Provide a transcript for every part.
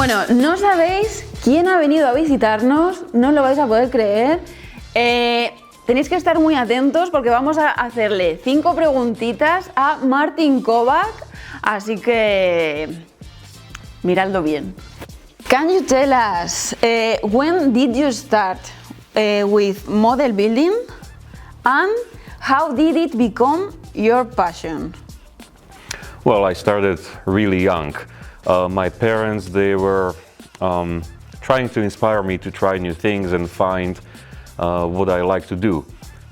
Bueno, no sabéis quién ha venido a visitarnos, no os lo vais a poder creer. Tenéis que estar muy atentos porque vamos a hacerle 5 preguntitas a Martin Kovac, así que miradlo bien. Can you tell us when did you start with model building and how did it become your passion? Well, I started really young. My parents, they were trying to inspire me to try new things and find what I like to do.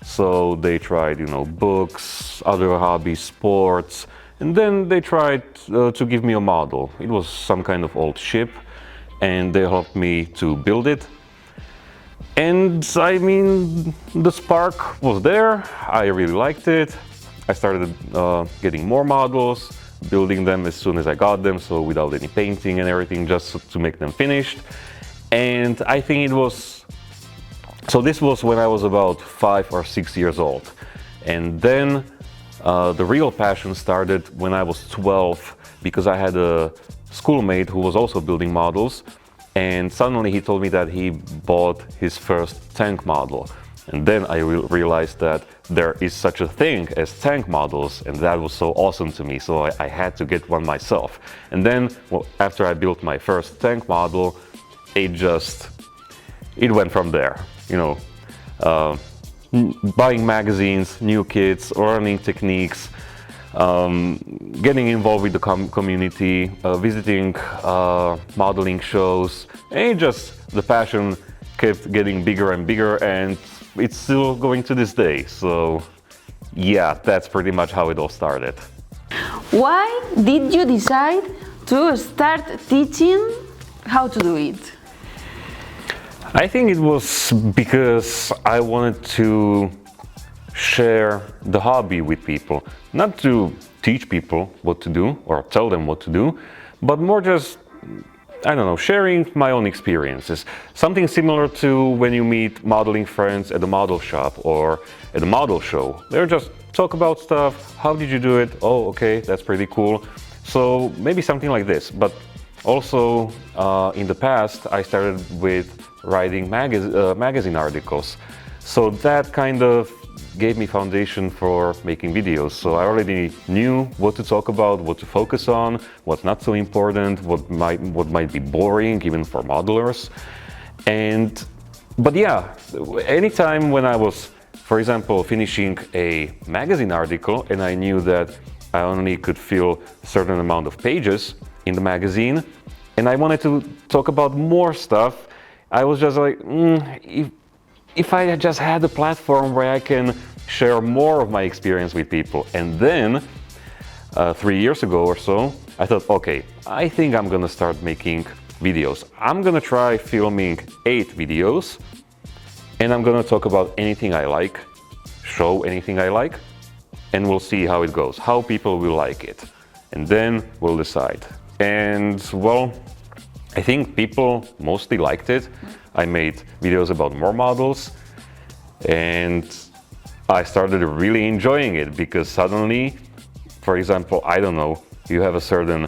So they tried, books, other hobbies, sports, and then they tried to give me a model. It was some kind of old ship, and they helped me to build it. And I mean, the spark was there. I really liked it. I started getting more models, building them as soon as I got them, so without any painting and everything, just to make them finished. And I think this was when I was about 5 or 6 years old. And then the real passion started when I was 12, because I had a schoolmate who was also building models, and suddenly he told me that he bought his first tank model. And then I realized that there is such a thing as tank models, and that was so awesome to me, so I had to get one myself. And then, after I built my first tank model, it went from there. Buying magazines, new kits, learning techniques, getting involved with the community, visiting modeling shows, and the passion kept getting bigger and bigger, and it's still going to this day. So yeah, that's pretty much how it all started. Why did you decide to start teaching how to do it? I think it was because I wanted to share the hobby with people, not to teach people what to do or tell them what to do, but more just, sharing my own experiences. Something similar to when you meet modeling friends at a model shop or at a model show. They just talk about stuff. How did you do it? Oh, okay, that's pretty cool. So maybe something like this. But also in the past, I started with writing magazine articles. So that kind of gave me foundation for making videos. So I already knew what to talk about, what to focus on, what's not so important, what might be boring even for modelers. But yeah, anytime when I was, for example, finishing a magazine article and I knew that I only could fill a certain amount of pages in the magazine and I wanted to talk about more stuff, I was just like, if I just had a platform where I can share more of my experience with people. And then 3 years ago or so, I thought, okay, I think I'm gonna start making videos. I'm gonna try filming 8 videos, and I'm gonna talk about anything I like, show anything I like, and we'll see how it goes, how people will like it. And then we'll decide. And well, I think people mostly liked it. I made videos about more models, and I started really enjoying it because suddenly, for example, you have a certain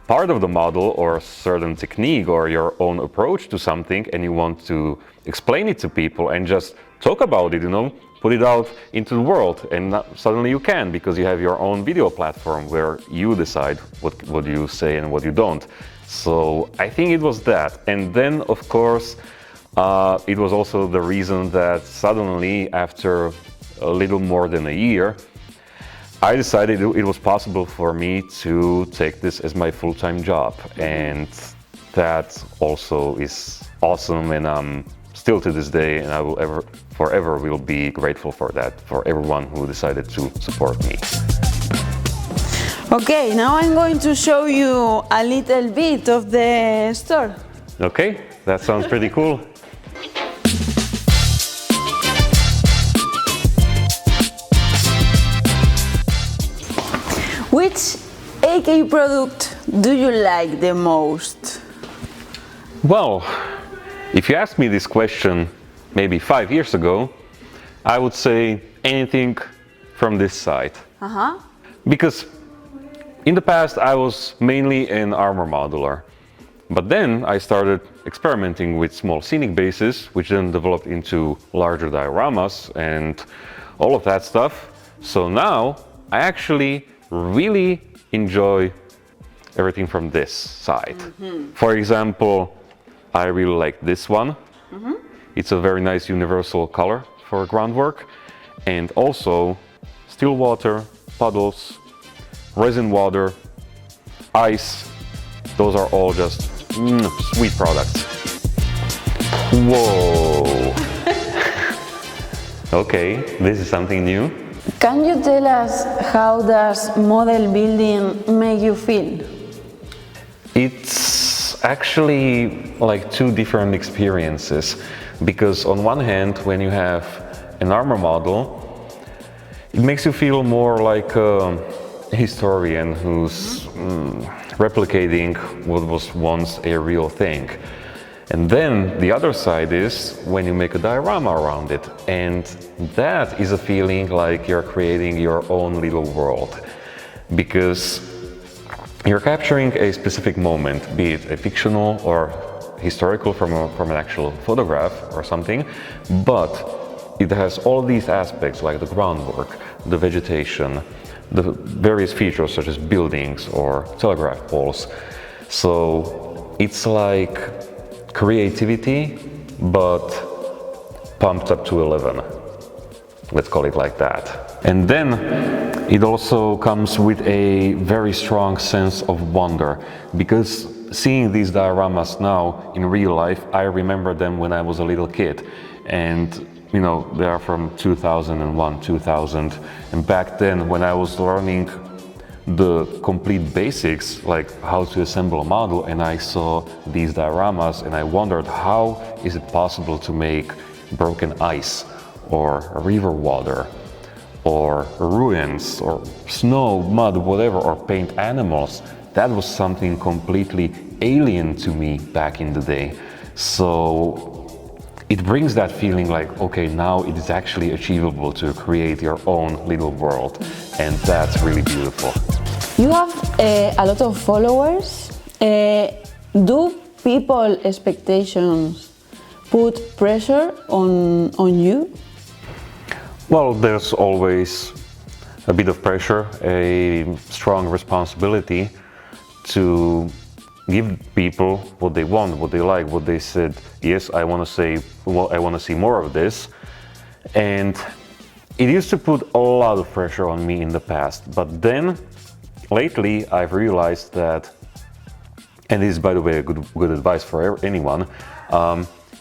part of the model or a certain technique or your own approach to something and you want to explain it to people and just talk about it, put it out into the world, and suddenly you can, because you have your own video platform where you decide what you say and what you don't. So I think it was that. And then, of course, it was also the reason that suddenly, after a little more than a year, I decided it was possible for me to take this as my full-time job. And that also is awesome, and I'm still to this day, and I will forever will be grateful for that, for everyone who decided to support me. Okay, now I'm going to show you a little bit of the store. Okay, that sounds pretty cool. Which AK product do you like the most? Well, if you asked me this question maybe 5 years ago, I would say anything from this side. Because in the past I was mainly an armor modeler. But then I started experimenting with small scenic bases, which then developed into larger dioramas and all of that stuff. So now I actually really enjoy everything from this side. For example, I really like this one. It's a very nice universal color for groundwork. And also still water, puddles, resin water, ice. Those are all just sweet products. Whoa! Okay, this is something new. Can you tell us how does model building make you feel? It's actually like two different experiences, because on one hand, when you have an armor model, it makes you feel more like a historian who's replicating what was once a real thing. And then the other side is when you make a diorama around it, and that is a feeling like you're creating your own little world, because you're capturing a specific moment, be it a fictional or historical from an actual photograph or something, but it has all these aspects like the groundwork, the vegetation, the various features such as buildings or telegraph poles. So it's like creativity, but pumped up to 11. Let's call it like that. And then it also comes with a very strong sense of wonder, because seeing these dioramas now in real life, I remember them when I was a little kid. And you know, they are from 2001, 2000. And back then, when I was learning the complete basics, like how to assemble a model, and I saw these dioramas, and I wondered, how is it possible to make broken ice, or river water, or ruins, or snow, mud, whatever, or paint animals? That was something completely alien to me back in the day. So it brings that feeling like, okay, now it is actually achievable to create your own little world, and that's really beautiful. You have a lot of followers. Do people expectations put pressure on you? Well, there's always a bit of pressure, a strong responsibility to give people what they want, what they like, what they said. Yes, I want to say, well, I want to see more of this. And it used to put a lot of pressure on me in the past. But then, lately, I've realized that, and this is, by the way, a good advice for anyone,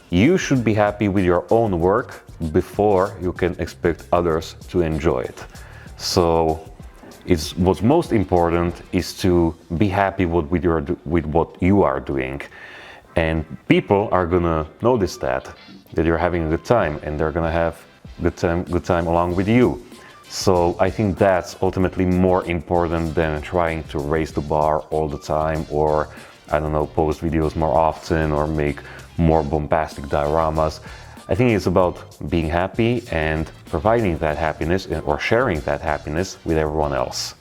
you should be happy with your own work before you can expect others to enjoy it. So what's most important is to be happy with what you are doing, and people are gonna notice that you're having a good time, and they're gonna have good time along with you. So I think that's ultimately more important than trying to raise the bar all the time, or I don't know, post videos more often, or make more bombastic dioramas. I think it's about being happy and providing that happiness, or sharing that happiness with everyone else.